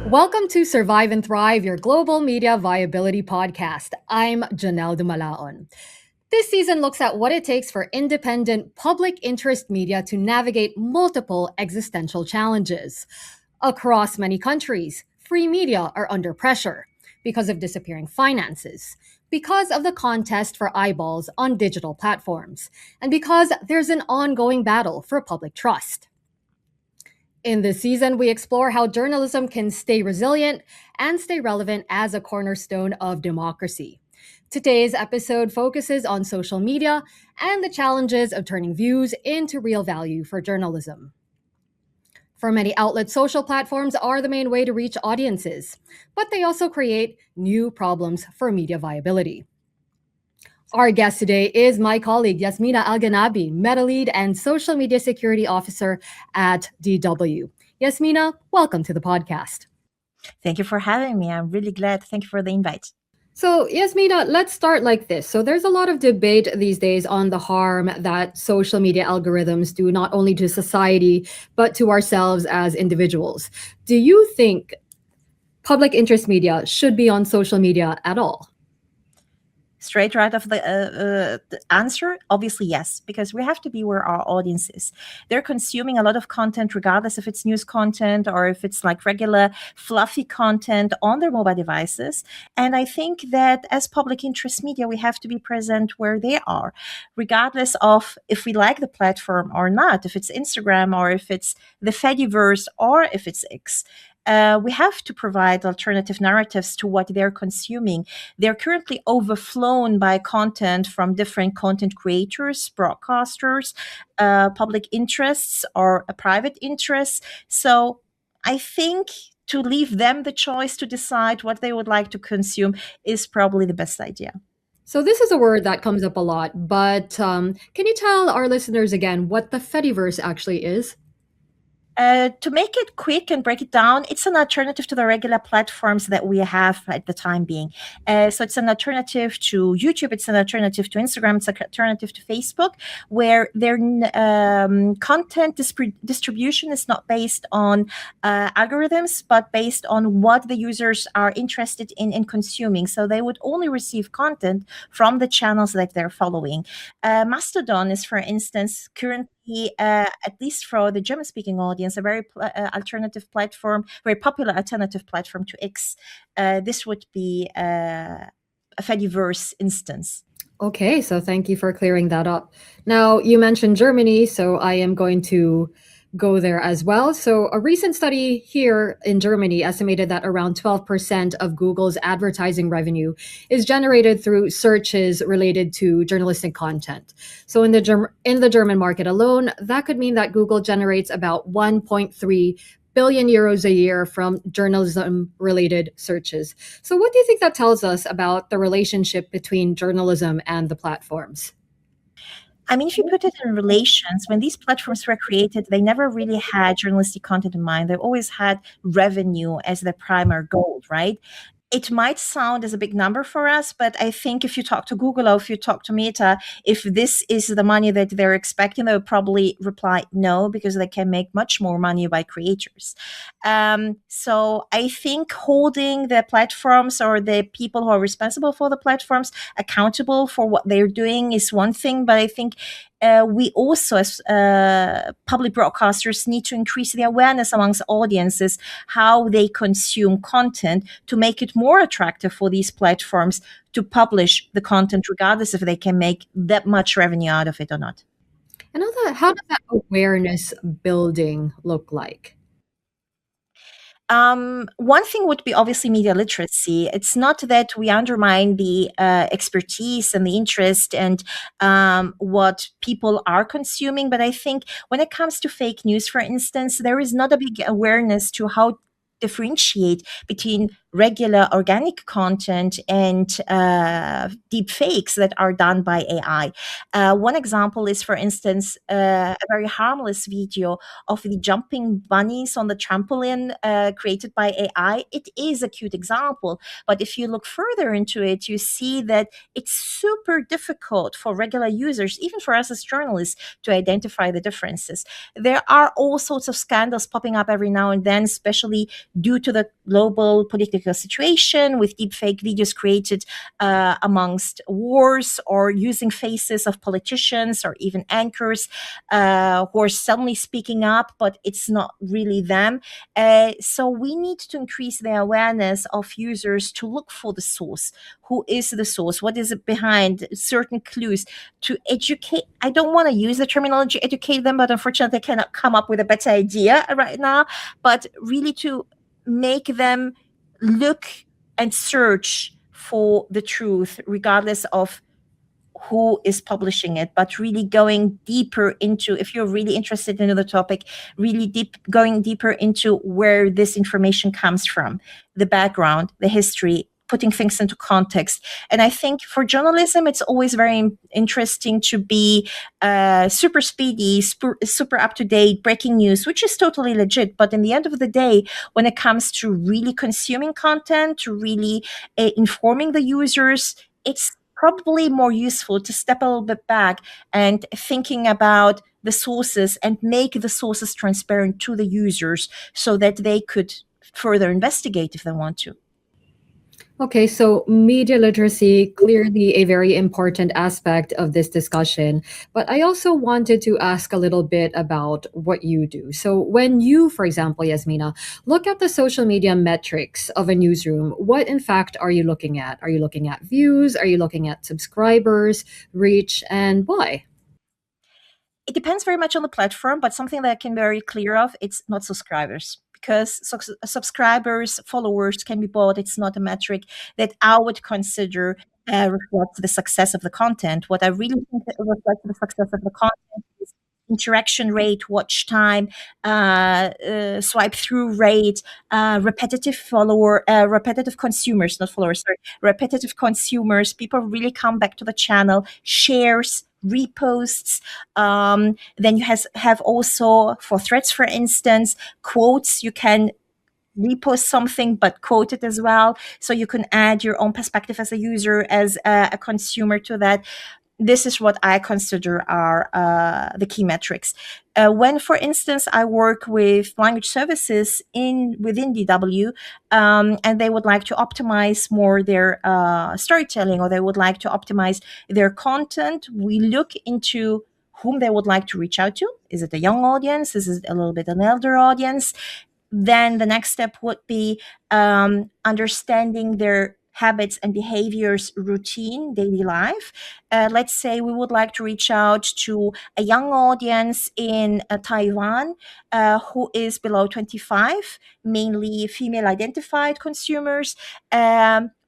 Welcome to Survive and Thrive, your global media viability podcast. I'm Janelle Dumalaon. This season looks at what it takes for independent public interest media to navigate multiple existential challenges. Across many countries, free media are under pressure because of disappearing finances, because of the contest for eyeballs on digital platforms, and because there's an ongoing battle for public trust. In this season, we explore how journalism can stay resilient and stay relevant as a cornerstone of democracy. Today's episode focuses on social media and the challenges of turning views into real value for journalism. For many outlets, social platforms are the main way to reach audiences, but they also create new problems for media viability. Our guest today is my colleague, Yasmina Al-Gannabi, Meta Lead and Social Media Security Officer at DW. Yasmina, welcome to the podcast. Thank you for having me. I'm really glad. Thank you for the invite. So, Yasmina, let's start like this. So, there's a lot of debate these days on the harm that social media algorithms do not only to society, but to ourselves as individuals. Do you think public interest media should be on social media at all? Straight right off the answer, obviously yes, because we have to be where our audience is. They're consuming a lot of content, regardless if it's news content or if it's like regular fluffy content on their mobile devices. And I think that as public interest media, we have to be present where they are, regardless of if we like the platform or not, if it's Instagram or if it's the Fediverse or if it's X. We have to provide alternative narratives to what they're consuming. They're currently overflown by content from different content creators, broadcasters, public interests, or private interests. So I think to leave them the choice to decide what they would like to consume is probably the best idea. So, this is a word that comes up a lot, but can you tell our listeners again what the Fediverse actually is? To make it quick and break it down, it's an alternative to the regular platforms that we have at the time being. So it's an alternative to YouTube, it's an alternative to Instagram, it's an alternative to Facebook, where their content distribution is not based on algorithms, but based on what the users are interested in consuming. So they would only receive content from the channels that they're following. Mastodon is, for instance, currently at least for the German-speaking audience, a very alternative platform, very popular alternative platform to X. This would be a Fediverse instance. Okay, so thank you for clearing that up. Now, you mentioned Germany, so I am going to go there as well. So, a recent study here in Germany estimated that around 12% of Google's advertising revenue is generated through searches related to journalistic content. So, in the German market alone, that could mean that Google generates about 1.3 billion euros a year from journalism related searches. So, what do you think that tells us about the relationship between journalism and the platforms? I mean, if you put it in relations, when these platforms were created, they never really had journalistic content in mind. They always had revenue as their primary goal, right? It might sound as a big number for us, but I think if you talk to Google or if you talk to Meta, if this is the money that they're expecting, they'll probably reply no, because they can make much more money by creators. So I think holding the platforms or the people who are responsible for the platforms accountable for what they're doing is one thing, but I think we also, as public broadcasters, need to increase the awareness amongst audiences how they consume content to make it more attractive for these platforms to publish the content, regardless if they can make that much revenue out of it or not. And how does that awareness building look like? One thing would be obviously media literacy. It's not that we undermine the expertise and the interest and what people are consuming, but I think when it comes to fake news, for instance, there is not a big awareness to how differentiate between regular organic content and deep fakes that are done by AI. One example is, for instance, a very harmless video of the jumping bunnies on the trampoline created by AI. It is a cute example, but if you look further into it, you see that it's super difficult for regular users, even for us as journalists, to identify the differences. There are all sorts of scandals popping up every now and then, especially due to the global political situation with deepfake videos created amongst wars, or using faces of politicians or even anchors who are suddenly speaking up, but it's not really them. So we need to increase the awareness of users to look for the source. Who is the source? What is it behind? Certain clues to educate. I don't want to use the terminology educate them, but unfortunately, I cannot come up with a better idea right now. But really to make them look and search for the truth, regardless of who is publishing it, but really going deeper into, if you're really interested in the topic, really going deeper into where this information comes from, the background, the history, putting things into context. And I think for journalism, it's always very interesting to be super speedy, super up to date, breaking news, which is totally legit. But in the end of the day, when it comes to really consuming content, to really informing the users, it's probably more useful to step a little bit back and thinking about the sources and make the sources transparent to the users so that they could further investigate if they want to. Okay, so media literacy, clearly a very important aspect of this discussion. But I also wanted to ask a little bit about what you do. So, when you, for example, Yasmina, look at the social media metrics of a newsroom, what in fact are you looking at? Are you looking at views? Are you looking at subscribers, reach, and why? It depends very much on the platform, but something that I can be very clear of, it's not subscribers. Because subscribers, followers can be bought. It's not a metric that I would consider reflects the success of the content. What I really think that reflects the success of the content is interaction rate, watch time, swipe through rate, repetitive consumers, not followers, sorry, repetitive consumers. People really come back to the channel, shares, reposts. Then you have also for threads, for instance, quotes. You can repost something but quote it as well, so you can add your own perspective as a user, as a consumer to that. This is what I consider are the key metrics. When, for instance, I work with language services within DW, and they would like to optimize more their storytelling, or they would like to optimize their content, we look into whom they would like to reach out to. Is it a young audience? Is it a little bit an elder audience? Then the next step would be understanding their habits and behaviors, routine, daily life. Let's say we would like to reach out to a young audience in Taiwan who is below 25, mainly female identified consumers.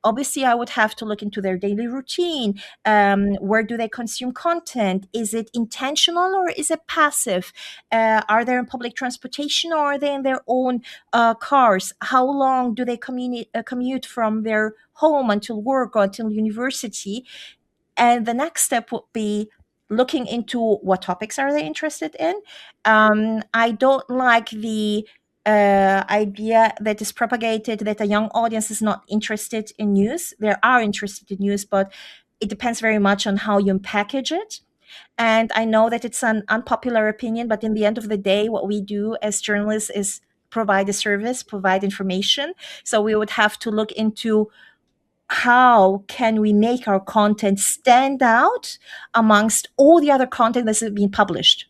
Obviously, I would have to look into their daily routine. Where do they consume content? Is it intentional or is it passive? Are they in public transportation, or are they in their own cars? How long do they commute from their home until work or until university? And the next step would be looking into what topics are they interested in. I don't like the idea that is propagated that a young audience is not interested in news. They are interested in news, but it depends very much on how you package it. And I know that it's an unpopular opinion, but in the end of the day, what we do as journalists is provide a service, provide information. So we would have to look into how can we make our content stand out amongst all the other content that's being published,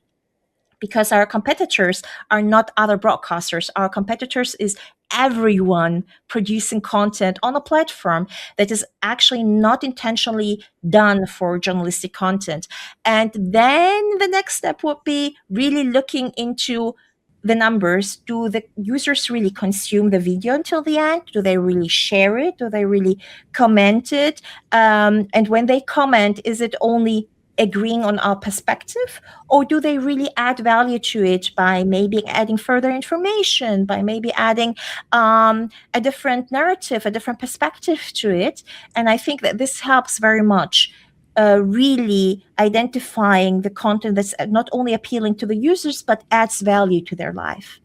because our competitors are not other broadcasters. Our competitors is everyone producing content on a platform that is actually not intentionally done for journalistic content. And then the next step would be really looking into the numbers. Do the users really consume the video until the end? Do they really share it? Do they really comment it? And when they comment, is it only agreeing on our perspective, or do they really add value to it by maybe adding further information, by maybe adding a different narrative, a different perspective to it? And I think that this helps very much really identifying the content that's not only appealing to the users but adds value to their life.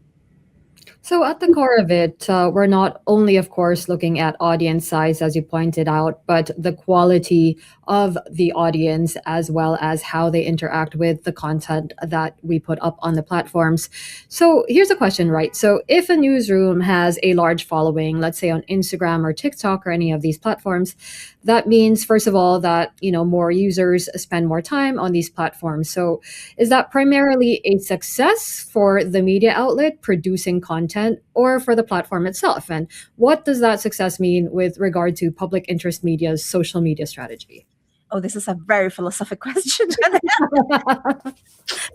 So, at the core of it, we're not only, of course, looking at audience size, as you pointed out, but the quality of the audience as well as how they interact with the content that we put up on the platforms. So, here's a question, right? So, if a newsroom has a large following, let's say on Instagram or TikTok or any of these platforms, that means, first of all, that more users spend more time on these platforms. So, is that primarily a success for the media outlet producing content or for the platform itself? And what does that success mean with regard to public interest media's social media strategy? Oh, this is a very philosophical question.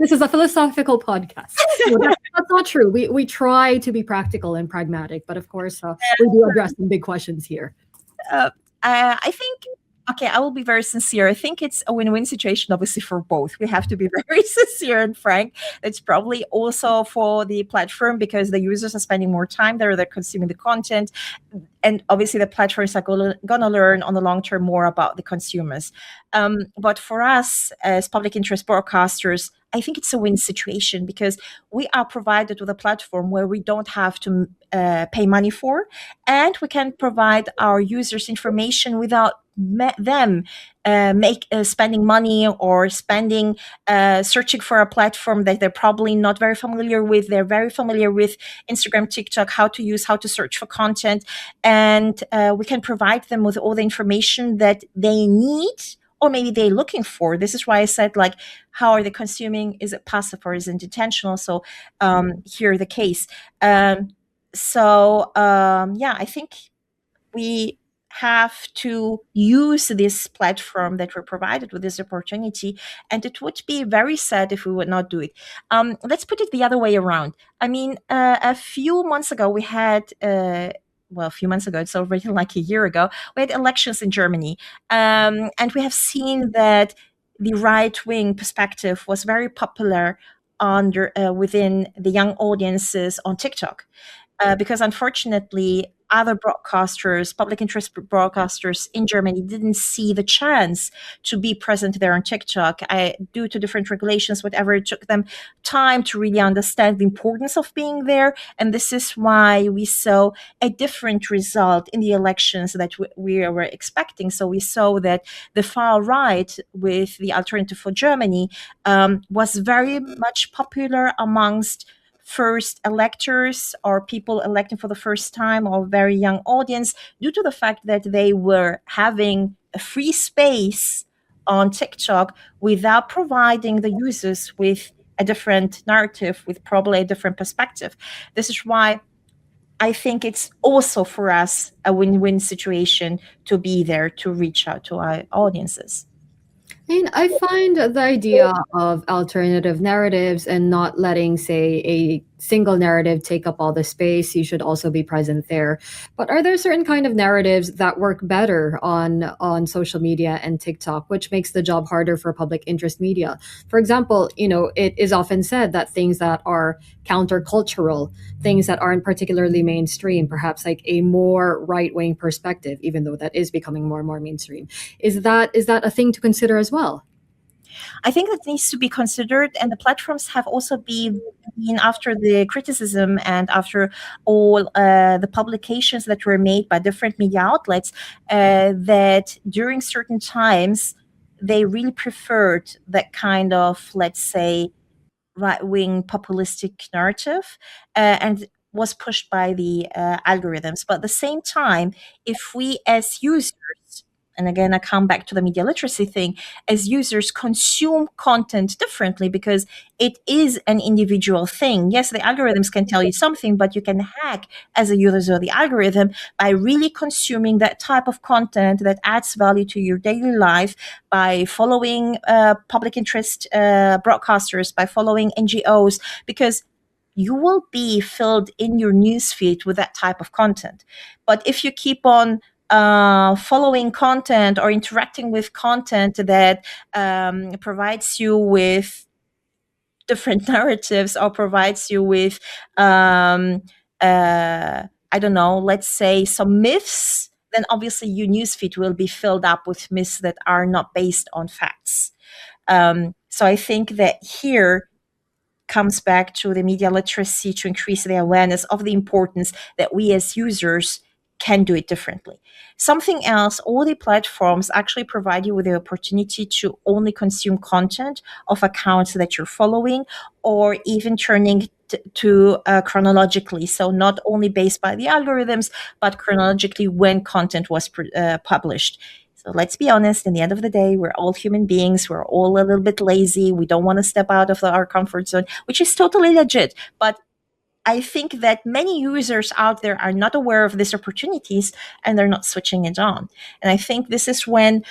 This is a philosophical podcast. No, that's not true. We try to be practical and pragmatic, but of course, we do address some big questions here. uh, I think, okay, I will be very sincere. I think it's a win-win situation, obviously, for both. We have to be very sincere and frank. It's probably also for the platform because the users are spending more time there, they're consuming the content. And obviously, the platforms are going to learn on the long term more about the consumers. But for us as public interest broadcasters, I think it's a win situation because we are provided with a platform where we don't have to pay money for, and we can provide our users information without them spending money or spending searching for a platform that they're probably not very familiar with. They're very familiar with Instagram, TikTok, how to use, how to search for content, and we can provide them with all the information that they need or maybe they're looking for. This is why I said, like, how are they consuming? Is it passive or is it intentional? So here the case. Yeah, I think we have to use this platform that we're provided with this opportunity, and it would be very sad if we would not do it. Let's put it the other way around. I mean, a few months ago we had well, a few months ago, it's already like a year ago, we had elections in Germany. And we have seen that the right wing perspective was very popular within the young audiences on TikTok. Because unfortunately, other broadcasters, public interest broadcasters in Germany, didn't see the chance to be present there on TikTok. Due to different regulations, whatever, it took them time to really understand the importance of being there. And this is why we saw a different result in the elections that we were expecting. So we saw that the far right, with the Alternative for Germany, was very much popular amongst first electors or people electing for the first time or very young audience, due to the fact that they were having a free space on TikTok without providing the users with a different narrative, with probably a different perspective. This is why I think it's also for us a win-win situation to be there to reach out to our audiences. I mean, I find the idea of alternative narratives and not letting, say, a single narrative take up all the space. You should also be present there. But are there certain kind of narratives that work better on social media and TikTok, which makes the job harder for public interest media? For example, it is often said that things that are countercultural, things that aren't particularly mainstream, perhaps like a more right wing perspective, even though that is becoming more and more mainstream. Is that a thing to consider as well? I think that needs to be considered, and the platforms have also been after the criticism and after all the publications that were made by different media outlets, that during certain times they really preferred that kind of, let's say, right wing populistic narrative, and was pushed by the algorithms. But at the same time, if we as users, and again, I come back to the media literacy thing, as users consume content differently because it is an individual thing. Yes, the algorithms can tell you something, but you can hack as a user of the algorithm by really consuming that type of content that adds value to your daily life, by following public interest broadcasters, by following NGOs, because you will be filled in your newsfeed with that type of content. But if you keep on following content or interacting with content that provides you with different narratives or provides you with, I don't know, let's say some myths, then obviously your newsfeed will be filled up with myths that are not based on facts. So I think that here comes back to the media literacy to increase the awareness of the importance that we as users can do it differently. Something else, all the platforms actually provide you with the opportunity to only consume content of accounts that you're following, or even turning to chronologically. So not only based by the algorithms, but chronologically when content was published. So let's be honest, in the end of the day, we're all human beings. We're all a little bit lazy. We don't want to step out of our comfort zone, which is totally legit. But I think that many users out there are not aware of these opportunities and they're not switching it on. And I think this is when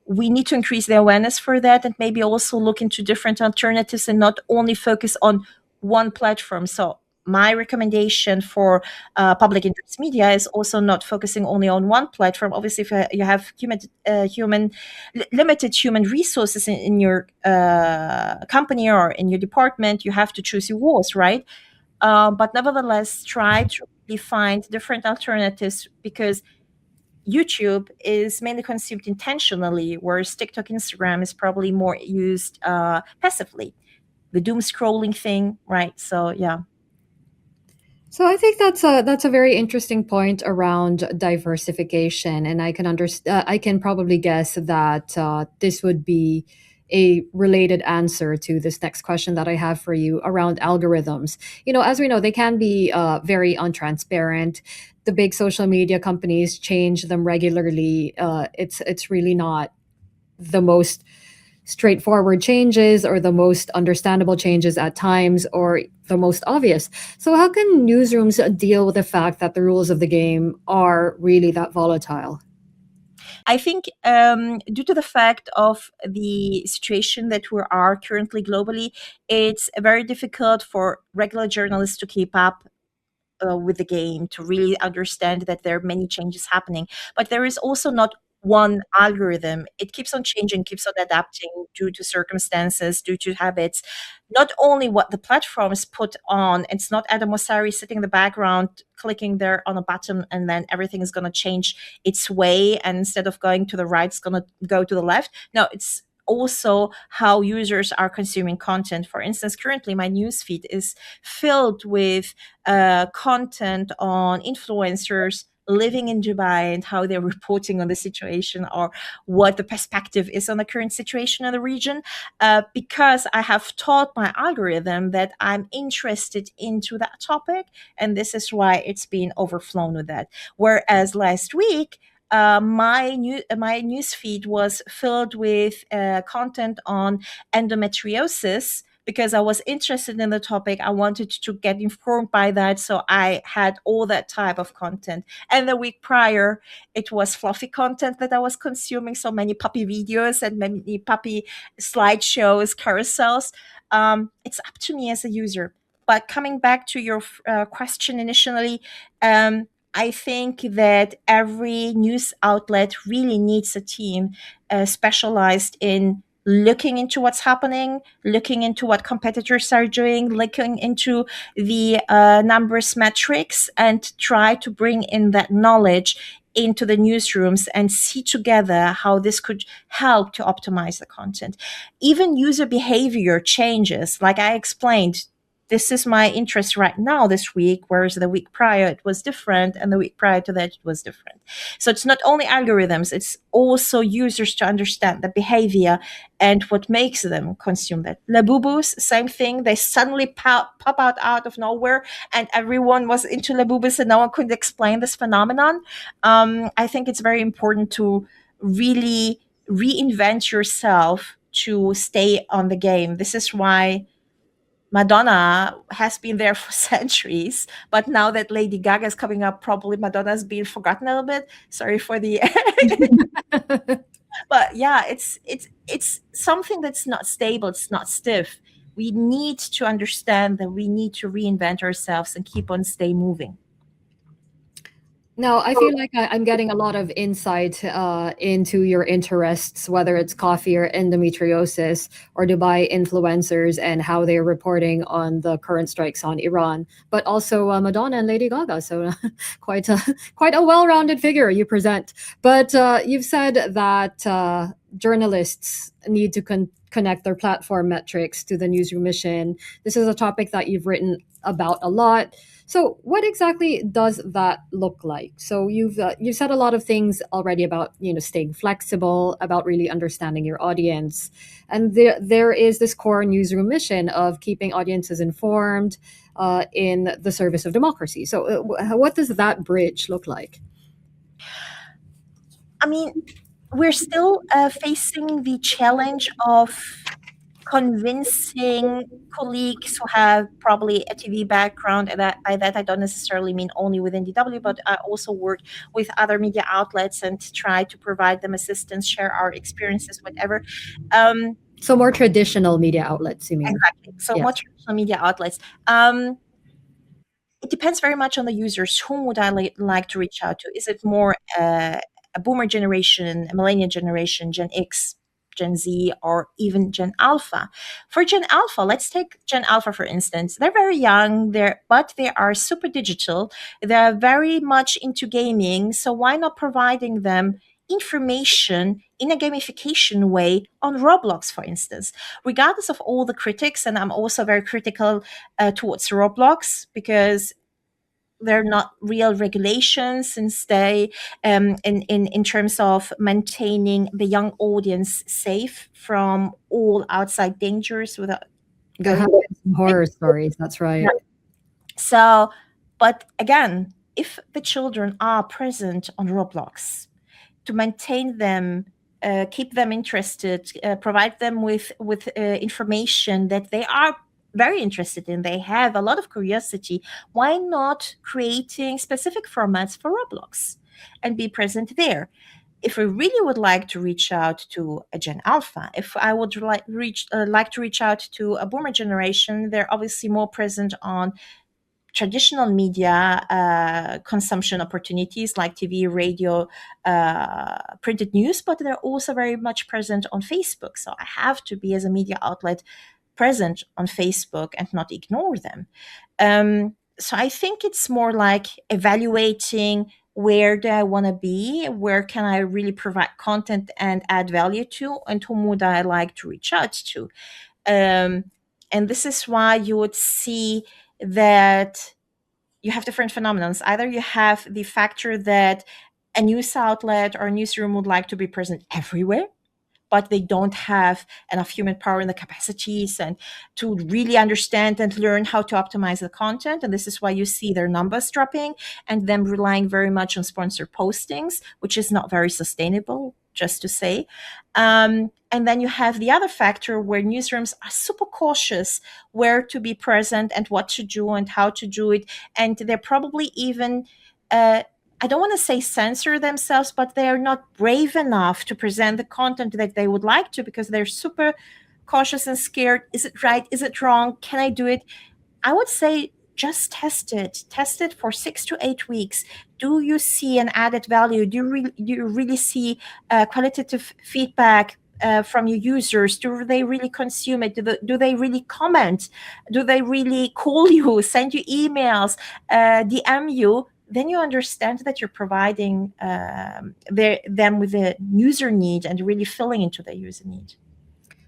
we need to increase the awareness for that, and maybe also look into different alternatives and not only focus on one platform. So my recommendation for public interest media is also not focusing only on one platform. Obviously, if you have limited human resources in your company or in your department, you have to choose your wars, right? But nevertheless, try to really find different alternatives, because YouTube is mainly consumed intentionally, whereas TikTok, Instagram is probably more used passively. The doom scrolling thing, right? So yeah. So I think that's a very interesting point around diversification, and I can probably guess that this would be a related answer to this next question that I have for you around algorithms. As we know, they can be very untransparent. The big social media companies change them regularly. It's really not the most straightforward changes or the most understandable changes at times or the most obvious. So, how can newsrooms deal with the fact that the rules of the game are really that volatile? I think due to the fact of the situation that we are currently globally, it's very difficult for regular journalists to keep up with the game, to really understand that there are many changes happening. But there is also not one algorithm. It keeps on changing, keeps on adapting due to circumstances, due to habits. Not only what the platforms put on, it's not Adam Mosseri sitting in the background, clicking there on a button, and then everything is going to change its way. And instead of going to the right, it's going to go to the left. No, it's also how users are consuming content. For instance, currently my newsfeed is filled with content on influencers living in Dubai and how they're reporting on the situation, or what the perspective is on the current situation in the region, because I have taught my algorithm that I'm interested into that topic, and this is why it's been overflown with that. Whereas last week, my news feed was filled with content on endometriosis, because I was interested in the topic. I wanted to get informed by that, so I had all that type of content. And the week prior, it was fluffy content that I was consuming, so many puppy videos and many puppy slideshows, carousels. It's up to me as a user. But coming back to your question initially, I think that every news outlet really needs a team specialized in looking into what's happening, looking into what competitors are doing, looking into the numbers metrics, and try to bring in that knowledge into the newsrooms and see together how this could help to optimize the content. Even user behavior changes, like I explained. This is my interest right now this week, whereas the week prior it was different, and the week prior to that it was different. So it's not only algorithms, it's also users to understand the behavior and what makes them consume that. Labubus, same thing. They suddenly pop out of nowhere, and everyone was into Labubus, and no one could explain this phenomenon. I think it's very important to really reinvent yourself to stay on the game. This is why Madonna has been there for centuries, but now that Lady Gaga is coming up, probably Madonna's been forgotten a little bit. Sorry for the but yeah, it's something that's not stable, it's not stiff. We need to understand that we need to reinvent ourselves and keep on stay moving. Now, I feel like I'm getting a lot of insight into your interests, whether it's coffee or endometriosis or Dubai influencers and how they're reporting on the current strikes on Iran, but also Madonna and Lady Gaga. So quite a well-rounded figure you present. But you've said that journalists need to connect their platform metrics to the newsroom mission. This is a topic that you've written about a lot. So, what exactly does that look like? So, you've said a lot of things already about staying flexible, about really understanding your audience, and there is this core newsroom mission of keeping audiences informed in the service of democracy. So, what does that bridge look like? I mean, we're still facing the challenge of convincing colleagues who have probably a TV background, and that, by that I don't necessarily mean only within DW, but I also work with other media outlets and try to provide them assistance, share our experiences, whatever. Um, So, more traditional media outlets, you mean? exactly. So Yeah. much traditional media outlets. It depends very much on the users. Whom would I like to reach out to? Is it more a boomer generation, a millennial generation, Gen X, Gen Z, or even Gen Alpha? For Gen Alpha, let's take Gen Alpha for instance. They're very young, but they are super digital. They're very much into gaming. So why not providing them information in a gamification way on Roblox, for instance? Regardless of all the critics, and I'm also very critical towards Roblox because they're not real regulations since they in terms of maintaining the young audience safe from all outside dangers without There going have been some horror stories. That's yeah. right. So but again, if the children are present on Roblox, to maintain them, keep them interested, provide them with information that they are very interested in. They have a lot of curiosity. Why not creating specific formats for Roblox and be present there? If we really would like to reach out to a Gen Alpha, if I would like to reach out to a Boomer generation, they're obviously more present on traditional media consumption opportunities like TV, radio, printed news, but they're also very much present on Facebook. So I have to be, as a media outlet, present on Facebook and not ignore them. So I think it's more like evaluating where do I want to be, where can I really provide content and add value to, and whom would I like to reach out to. Um, and this is why you would see that you have different phenomenons. Either you have the factor that a news outlet or a newsroom would like to be present everywhere, but they don't have enough human power and the capacities and to really understand and learn how to optimize the content. And this is why you see their numbers dropping and them relying very much on sponsored postings, which is not very sustainable, just to say. And then you have the other factor where newsrooms are super cautious where to be present and what to do and how to do it. And they're probably even I don't want to say censor themselves, but they are not brave enough to present the content that they would like to because they're super cautious and scared. Is it right? Is it wrong? Can I do it? I would say just test it. Test it for 6 to 8 weeks. Do you see an added value? Do you really see qualitative feedback from your users? Do they really consume it? Do they really comment? Do they really call you, send you emails, DM you? Then you understand that you're providing them with a user need and really filling into the user need.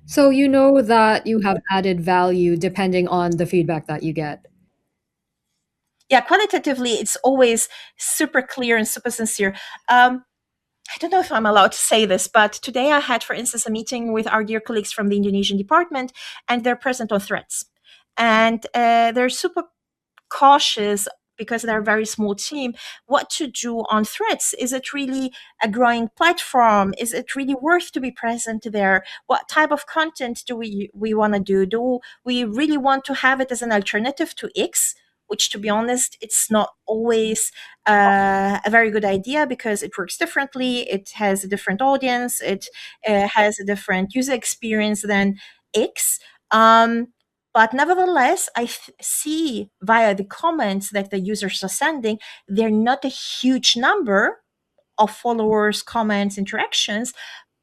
So you know that you have added value depending on the feedback that you get. Yeah, qualitatively, it's always super clear and super sincere. I don't know if I'm allowed to say this, but today I had, for instance, a meeting with our dear colleagues from the Indonesian department, and they're present on Threads. And they're super cautious because they're a very small team what to do on Threads. Is it really a growing platform? Is it really worth to be present there? What type of content do we want to do? Do we really want to have it as an alternative to X, which, to be honest, it's not always a very good idea because it works differently, it has a different audience, it has a different user experience than X. But nevertheless, I see via the comments that the users are sending, they're not a huge number of followers, comments, interactions,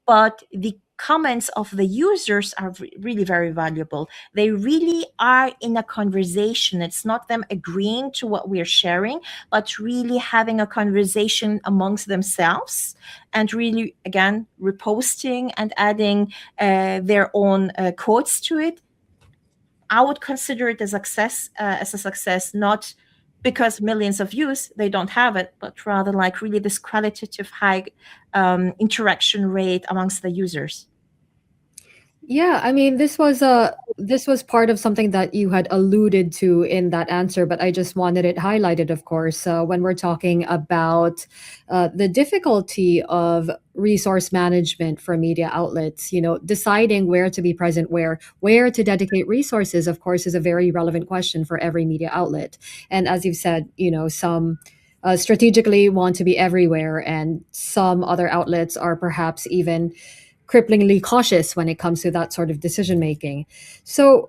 but the comments of the users are really very valuable. They really are in a conversation. It's not them agreeing to what we're sharing, but really having a conversation amongst themselves and really, again, reposting and adding their own quotes to it. I would consider it as a success, not because millions of views, they don't have it, but rather like really this qualitative high interaction rate amongst the users. Yeah, I mean, this was part of something that you had alluded to in that answer, but I just wanted it highlighted, of course, when we're talking about the difficulty of resource management for media outlets. You know, deciding where to be present, where to dedicate resources, of course, is a very relevant question for every media outlet. And as you've said, you know, some strategically want to be everywhere, and some other outlets are perhaps even cripplingly cautious when it comes to that sort of decision making. So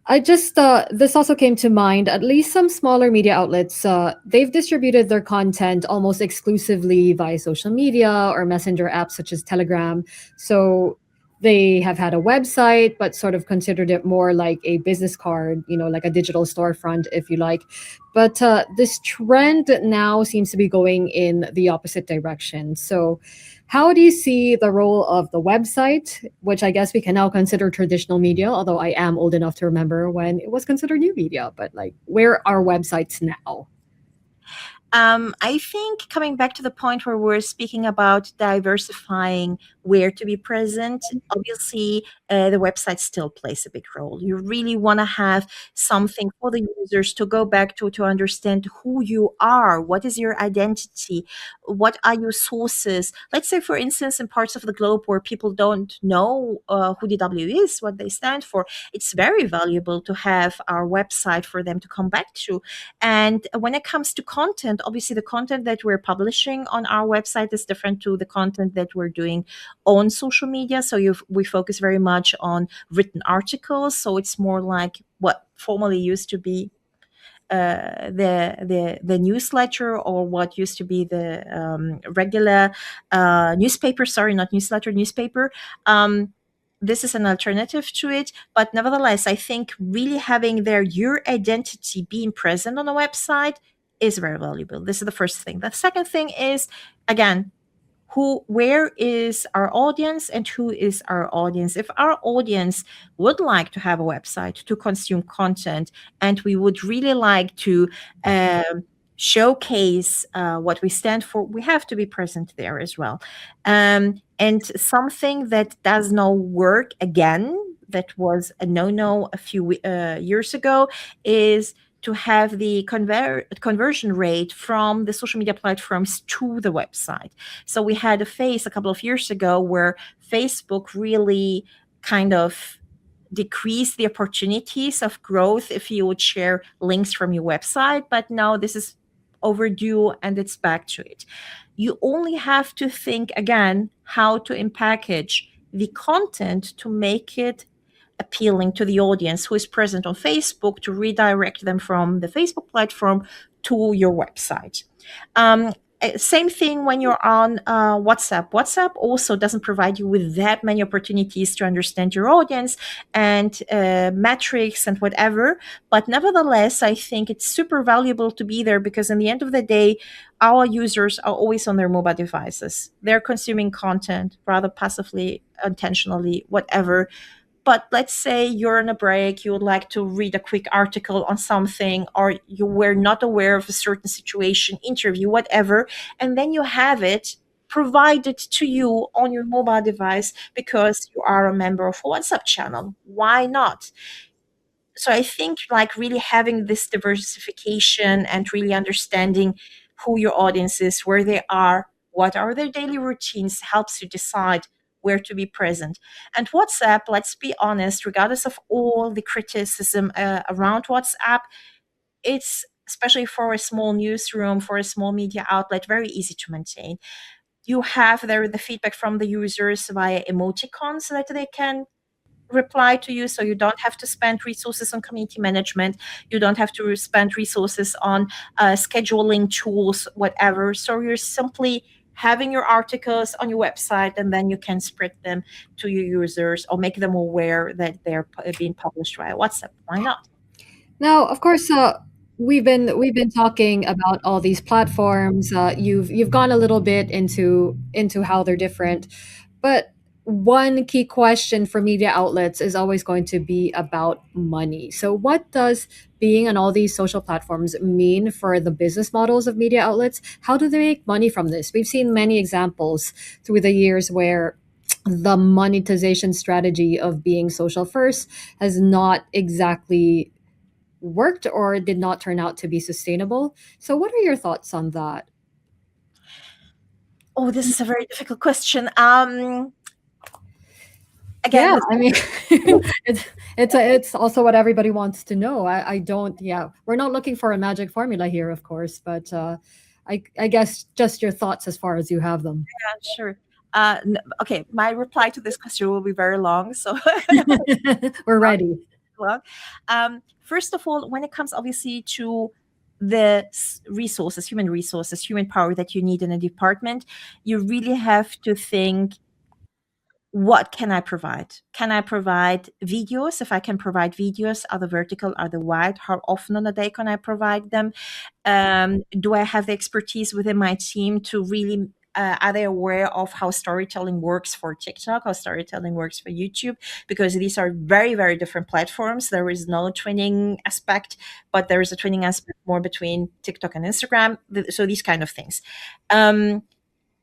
I just this also came to mind. At least some smaller media outlets, they've distributed their content almost exclusively via social media or messenger apps such as Telegram. So they have had a website, but sort of considered it more like a business card, you know, like a digital storefront, if you like. But this trend now seems to be going in the opposite direction. So how do you see the role of the website, which I guess we can now consider traditional media, although I am old enough to remember when it was considered new media, but like, where are websites now? I think coming back to the point where we're speaking about diversifying where to be present, obviously the website still plays a big role. You really want to have something for the users to go back to understand who you are, what is your identity, what are your sources. Let's say, for instance, in parts of the globe where people don't know who DW is, what they stand for, it's very valuable to have our website for them to come back to. And when it comes to content, obviously the content that we're publishing on our website is different to the content that we're doing on social media. So we focus very much on written articles. So it's more like what formerly used to be the newsletter, or what used to be the regular newspaper. Sorry, not newsletter, newspaper. This is an alternative to it, but nevertheless, I think really having your identity being present on a website is very valuable. This is the first thing. The second thing is, again, where is our audience and who is our audience. If our audience would like to have a website to consume content, and we would really like to showcase what we stand for, we have to be present there as well. And something that does not work, again, that was a no-no a few years ago, is to have the conversion rate from the social media platforms to the website. So we had a phase a couple of years ago where Facebook really kind of decrease the opportunities of growth if you would share links from your website. But now this is overdue and it's back to it. You only have to think again how to package the content to make it appealing to the audience who is present on Facebook, to redirect them from the Facebook platform to your website. Same thing when you're on WhatsApp. WhatsApp also doesn't provide you with that many opportunities to understand your audience and metrics and whatever. But nevertheless, I think it's super valuable to be there, because in the end of the day, our users are always on their mobile devices. They're consuming content rather passively, intentionally, whatever. But let's say you're on a break, you would like to read a quick article on something, or you were not aware of a certain situation, interview, whatever, and then you have it provided to you on your mobile device because you are a member of a WhatsApp channel. Why not? So I think like really having this diversification and really understanding who your audience is, where they are, what are their daily routines, helps you decide where to be present. And WhatsApp, let's be honest, regardless of all the criticism around WhatsApp, it's, especially for a small newsroom, for a small media outlet, very easy to maintain. You have there the feedback from the users via emoticons so that they can reply to you, so you don't have to spend resources on community management, you don't have to spend resources on scheduling tools, whatever. So you're simply having your articles on your website, and then you can spread them to your users or make them aware that they're being published via WhatsApp. Why not? Now, of course, we've been talking about all these platforms. You've gone a little bit into how they're different, but one key question for media outlets is always going to be about money. So, what does being on all these social platforms mean for the business models of media outlets? How do they make money from this? We've seen many examples through the years where the monetization strategy of being social first has not exactly worked or did not turn out to be sustainable. So, what are your thoughts on that? Oh, this is a very difficult question. Again, Yeah, this I mean, it's also what everybody wants to know. I don't. Yeah, we're not looking for a magic formula here, of course, but I guess just your thoughts as far as you have them. sure. Okay, my reply to this question will be very long, so We're ready. long. First of all, when it comes obviously to the resources, human resources, human power that you need in a department, you really have to think, what can I provide? Can I provide videos? If I can provide videos, are they vertical, are they wide? How often on a day can I provide them? Do I have the expertise within my team to really are they aware of how storytelling works for TikTok, how storytelling works for YouTube? Because these are very, very different platforms. There is no twinning aspect, but there is a twinning aspect more between TikTok and Instagram. So these kind of things.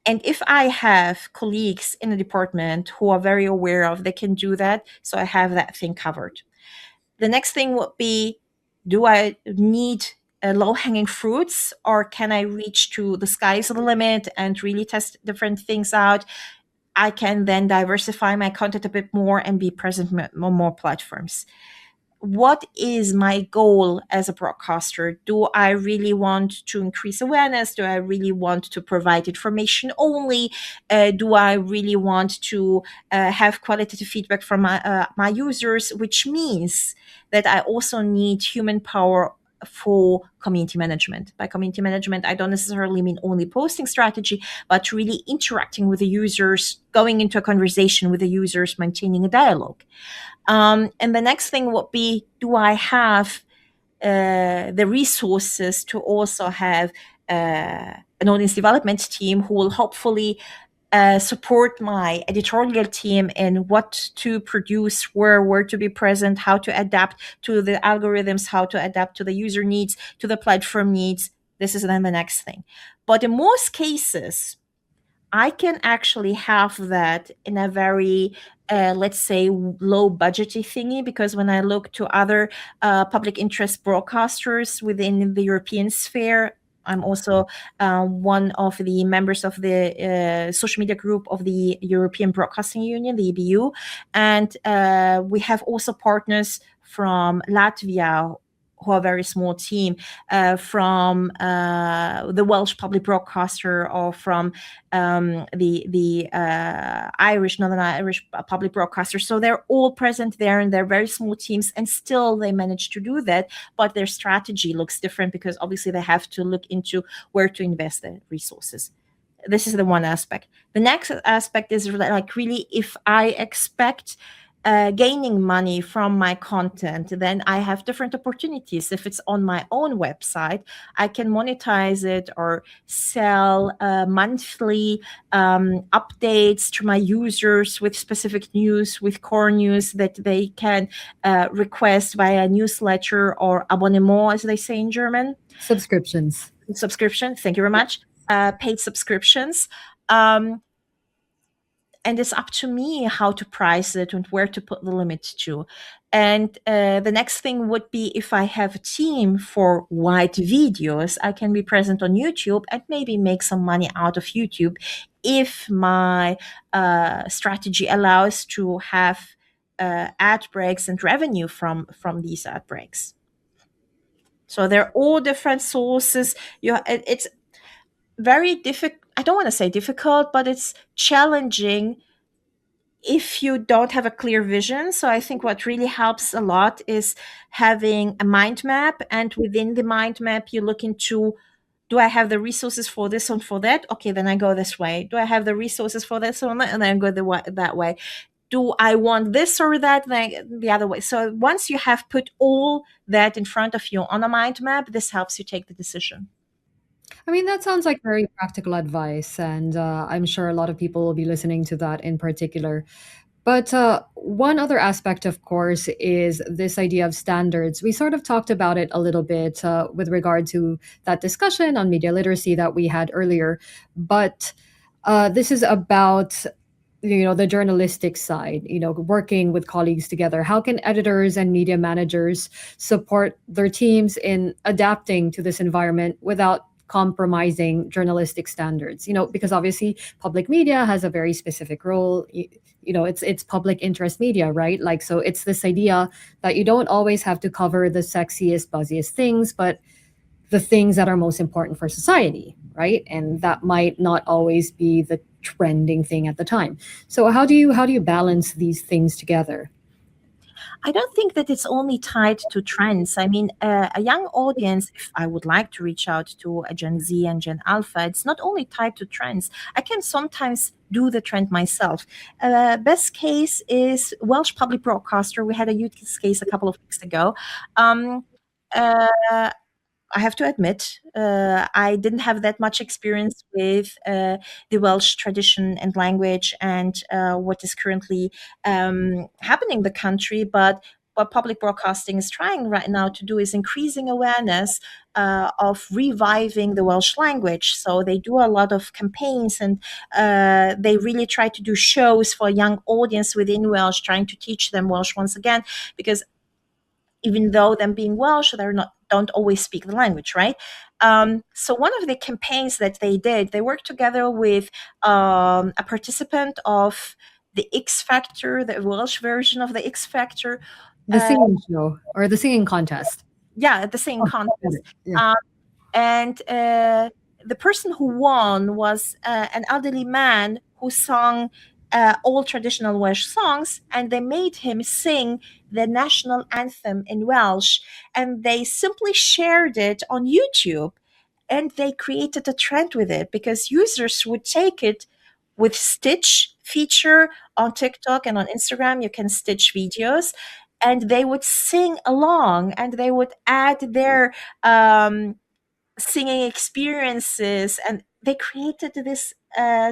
And if I have colleagues in the department who are very aware of, they can do that. So I have that thing covered. The next thing would be, do I need low hanging fruits, or can I reach to the sky's the limit and really test different things out? I can then diversify my content a bit more and be present on more platforms. What is my goal as a broadcaster? Do I really want to increase awareness? Do I really want to provide information only? Do I really want to have qualitative feedback from my users? Which means that I also need human power for community management. By community management, I don't necessarily mean only posting strategy, but really interacting with the users, going into a conversation with the users, maintaining a dialogue. And the next thing would be, do I have the resources to also have an audience development team who will hopefully support my editorial team in what to produce, where to be present, how to adapt to the algorithms, how to adapt to the user needs, to the platform needs. This is then the next thing. But in most cases, I can actually have that in a very, let's say, low budgety thingy, because when I look to other public interest broadcasters within the European sphere, I'm also one of the members of the social media group of the European Broadcasting Union, the EBU. And we have also partners from Latvia, who are a very small team, from the Welsh public broadcaster, or from the Irish, Northern Irish public broadcasters. So they're all present there, and they're very small teams, and still they manage to do that. But their strategy looks different, because obviously they have to look into where to invest their resources. This is the one aspect. The next aspect is like, really, if I expect gaining money from my content, then I have different opportunities. If it's on my own website, I can monetize it or sell monthly updates to my users with specific news, with core news that they can request via newsletter or abonnement, as they say in German. Subscriptions. Subscription. Thank you very much. Paid subscriptions. And it's up to me how to price it and where to put the limit to. And the next thing would be, if I have a team for wide videos, I can be present on YouTube and maybe make some money out of YouTube if my strategy allows to have ad breaks and revenue from these ad breaks. So they're all different sources. It's very difficult. I don't want to say difficult, but it's challenging if you don't have a clear vision. So I think what really helps a lot is having a mind map, and within the mind map, you look into, Do I have the resources for this and for that? Okay, then I go this way. Do I have the resources for this and that? And then I go that way. Do I want this or that? Then the other way. So once you have put all that in front of you on a mind map, this helps you take the decision. I mean, that sounds like very practical advice, and I'm sure a lot of people will be listening to that in particular. But one other aspect, of course, is this idea of standards. We sort of talked about it a little bit with regard to that discussion on media literacy that we had earlier. But this is about the journalistic side, working with colleagues together. How can editors and media managers support their teams in adapting to this environment without compromising journalistic standards? Because obviously public media has a very specific role. It's public interest media, right? Like, so it's this idea that you don't always have to cover the sexiest, buzziest things, but the things that are most important for society, right? And that might not always be the trending thing at the time. So how do you balance these things together? I don't think that it's only tied to trends. I mean, a young audience, if I would like to reach out to a Gen Z and Gen Alpha, it's not only tied to trends. I can sometimes do the trend myself. Best case is Welsh public broadcaster. We had a use case a couple of weeks ago. Um, uh, I have to admit, I didn't have that much experience with the Welsh tradition and language and what is currently happening in the country. But what public broadcasting is trying right now to do is increasing awareness of reviving the Welsh language. So they do a lot of campaigns, and they really try to do shows for a young audience within Welsh, trying to teach them Welsh once again, because even though them being Welsh, they're not don't always speak the language, right? So one of the campaigns that they did, they worked together with a participant of the X Factor, the Welsh version of the X Factor. The Uh, singing show or the singing contest? yeah, at the same Oh, got contest. it. Yeah. Um, and the person who won was an elderly man who sung all traditional Welsh songs, and they made him sing the national anthem in Welsh, and they simply shared it on YouTube, and they created a trend with it because users would take it with Stitch feature on TikTok and on Instagram. You can stitch videos, and they would sing along, and they would add their singing experiences, and they created this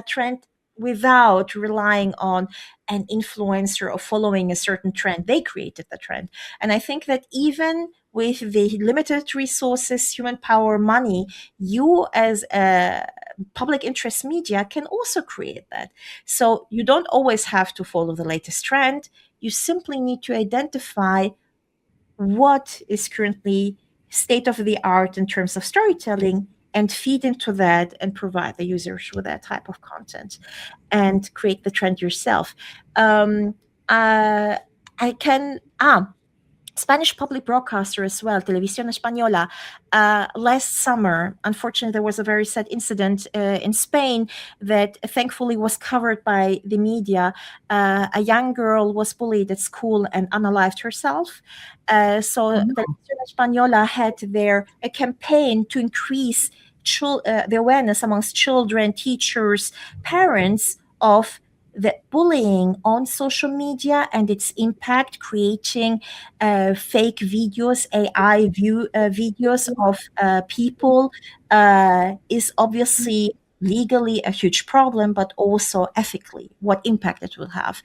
trend without relying on an influencer or following a certain trend. They created the trend. And I think that even with the limited resources, human power, money, you as a public interest media can also create that. So you don't always have to follow the latest trend. You simply need to identify what is currently state of the art in terms of storytelling and feed into that and provide the users with that type of content and create the trend yourself. Um, uh, I can Spanish public broadcaster as well, Televisión Española. Last summer, unfortunately, there was a very sad incident in Spain that thankfully was covered by the media. A young girl was bullied at school and unalived herself. So Oh, no. Televisión Española had a campaign to increase the awareness amongst children, teachers, parents of the bullying on social media and its impact, creating fake videos, videos of people is obviously legally a huge problem, but also ethically, what impact it will have.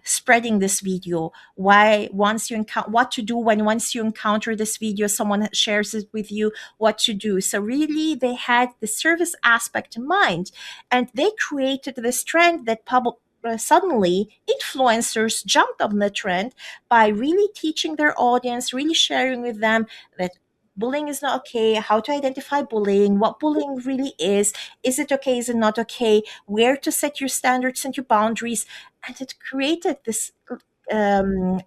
Spreading this video, why once you encounter what to do when once you encounter this video, someone shares it with you, what to do. So really, they had the service aspect in mind, and they created this trend that suddenly influencers jumped on the trend by really teaching their audience, really sharing with them that bullying is not okay, how to identify bullying, what bullying really is it okay, is it not okay, where to set your standards and your boundaries. And it created this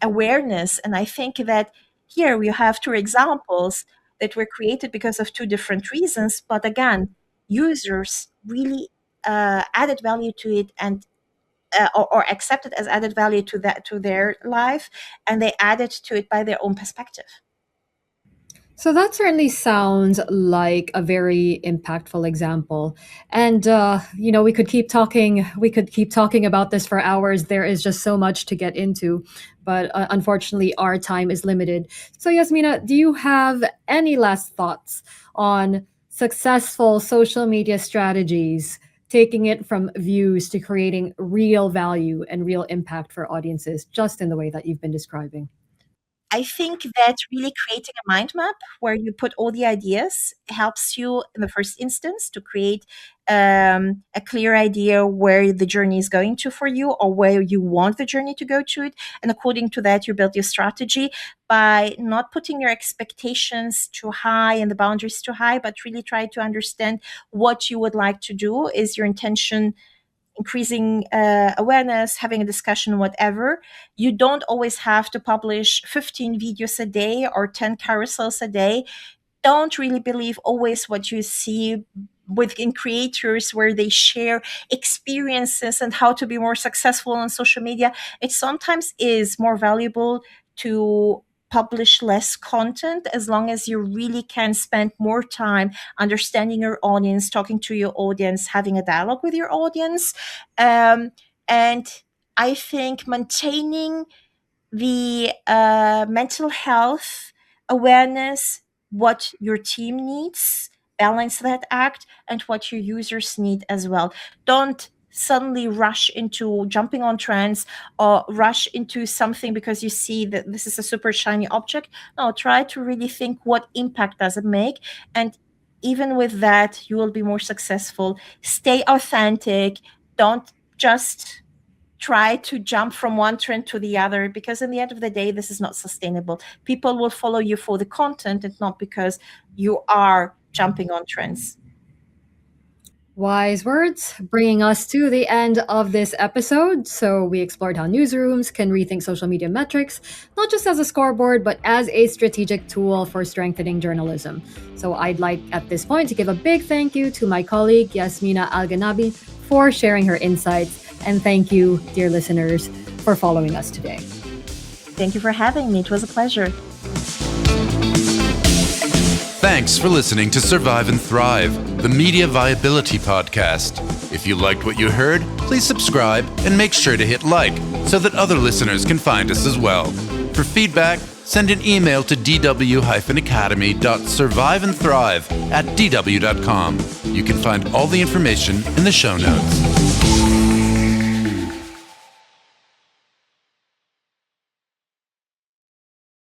awareness. And I think that here we have two examples that were created because of two different reasons. But again, users really added value to it, and or accepted as added value to their life, and they added to it by their own perspective. So that certainly sounds like a very impactful example. And we could keep talking. We could keep talking about this for hours. There is just so much to get into, but unfortunately, our time is limited. So, Yasmina, do you have any last thoughts on successful social media strategies, taking it from views to creating real value and real impact for audiences, just in the way that you've been describing? I think that really creating a mind map where you put all the ideas helps you in the first instance to create a clear idea where the journey is going to for you or where you want the journey to go to it. And according to that, you build your strategy by not putting your expectations too high and the boundaries too high, but really try to understand what you would like to do. Is your intention increasing awareness, having a discussion, whatever? You don't always have to publish 15 videos a day or 10 carousels a day. Don't really believe always what you see within creators where they share experiences and how to be more successful on social media. It sometimes is more valuable to publish less content as long as you really can spend more time understanding your audience, talking to your audience, having a dialogue with your audience. And I think maintaining the mental health awareness, what your team needs, balance that act, and what your users need as well. Don't suddenly rush into jumping on trends or rush into something because you see that this is a super shiny object. No, try to really think what impact does it make. And even with that, you will be more successful. Stay authentic. Don't just try to jump from one trend to the other, because in the end of the day, this is not sustainable. People will follow you for the content and not because you are jumping on trends. Wise words, bringing us to the end of this episode. So, we explored how newsrooms can rethink social media metrics, not just as a scoreboard, but as a strategic tool for strengthening journalism. So, I'd like at this point to give a big thank you to my colleague, Yasmina Al-Gannabi, for sharing her insights. And thank you, dear listeners, for following us today. Thank you for having me. It was a pleasure. Thanks for listening to Survive and Thrive, the Media Viability Podcast. If you liked what you heard, please subscribe and make sure to hit like so that other listeners can find us as well. For feedback, send an email to dw-academy.surviveandthrive@dw.com. You can find all the information in the show notes.